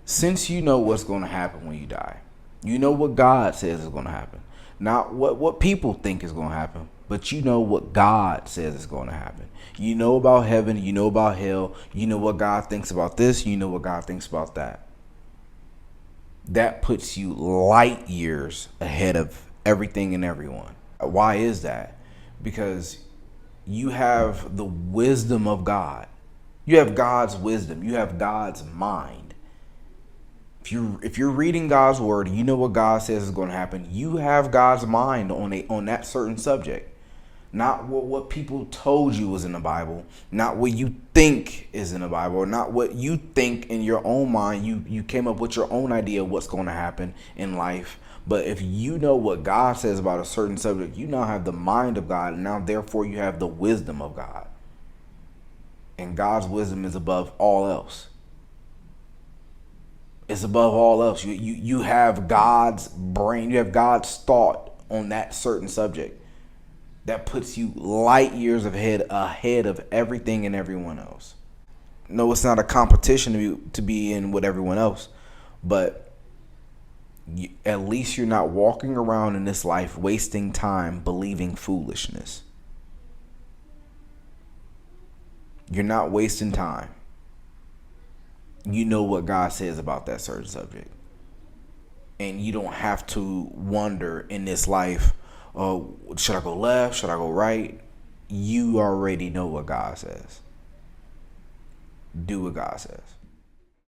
Since you know what's going to happen when you die, you know what God says is going to happen, not what people think is going to happen, but you know what God says is going to happen. You know about heaven, you know about hell, you know what God thinks about this, you know what God thinks about that. That puts you light years ahead of everything and everyone. Why is that? Because you have the wisdom of God. You have God's wisdom. You have God's mind. If you're reading God's word, you know what God says is going to happen. You have God's mind on that certain subject. Not what people told you was in the Bible, not what you think is in the Bible, or not what you think in your own mind. You came up with your own idea of what's going to happen in life. But if you know what God says about a certain subject, you now have the mind of God, and now therefore you have the wisdom of God. And God's wisdom is above all else. It's above all else. You have God's brain, you have God's thought on that certain subject. That puts you light years ahead of everything and everyone else. No, it's not a competition to be in with everyone else, but at least you're not walking around in this life wasting time believing foolishness. You're not wasting time. You know what God says about that certain subject. And you don't have to wonder in this life, oh, should I go left? Should I go right? You already know what God says. Do what God says.